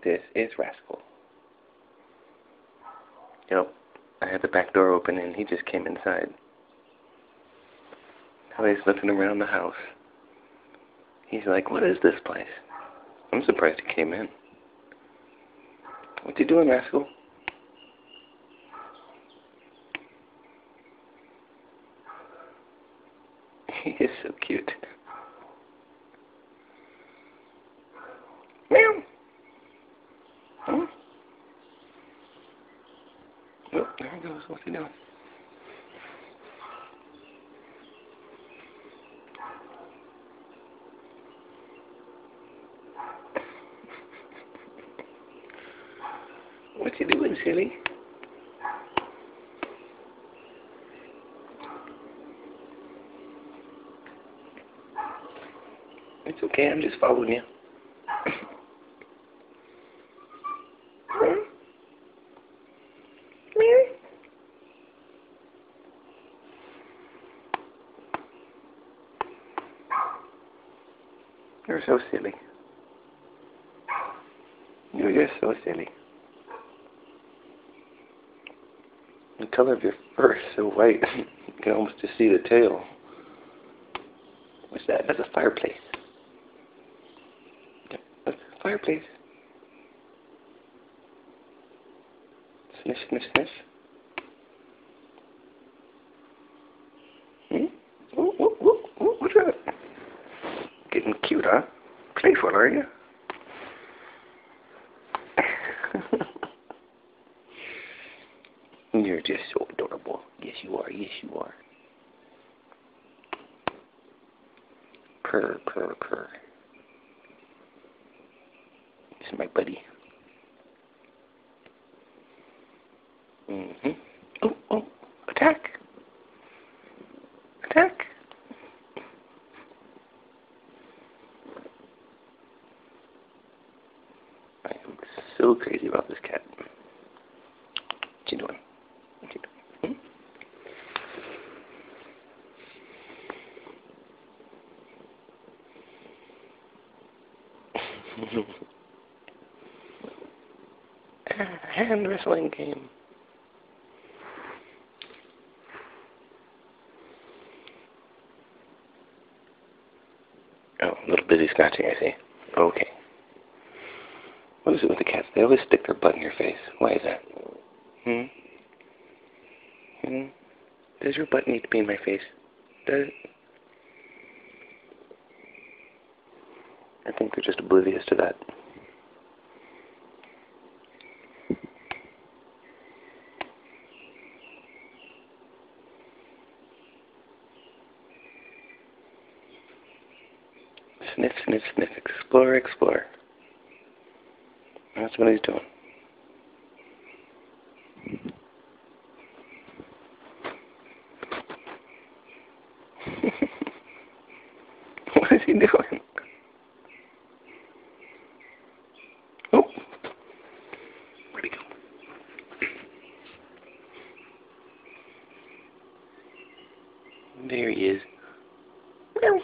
This is Rascal. Yep, I had the back door open and he just came inside. Now he's looking around the house. He's like, what is this place? I'm surprised he came in. What you doing, Rascal? He is so cute. Meow. Huh? Oh, there he goes. What's he doing? What you doing, silly? It's okay, I'm just following you. You're so silly. You're just so silly. The color of your fur is so white, you can almost just see the tail. What's that? That's a fireplace. That's a fireplace. Sniff, sniff, sniff. Ooh, ooh, ooh, ooh, what's that? Getting cute, huh? Playful, are you? You're just so adorable. Yes, you are. Yes, you are. Purr, purr, purr. This is my buddy. Oh, oh, attack. Attack. I am so crazy about this cat. What you doing? What you doing? Hand wrestling game. Oh, a little busy scratching, I see. Okay. What is it with the cats? They always stick their butt in your face. Why is that? Does your butt need to be in my face? Does it? I think they're just oblivious to that. Sniff, sniff, sniff. Explore, explore. That's what he's doing. What is he doing? Oh! Where'd he go? There he is. Meow.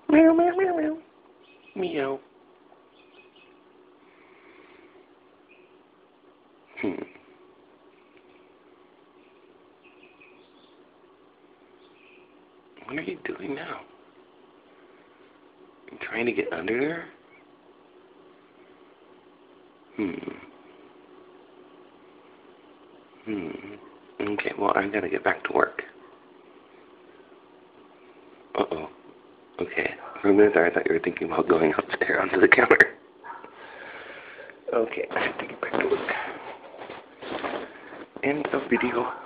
Meow, meow, meow, meow. Meow. What are you doing now? You trying to get under there? Okay, well, I gotta get back to work. Uh-oh. Okay. For a minute there, I thought you were thinking about going up there onto the counter. Okay, I have to get back to work. End of video.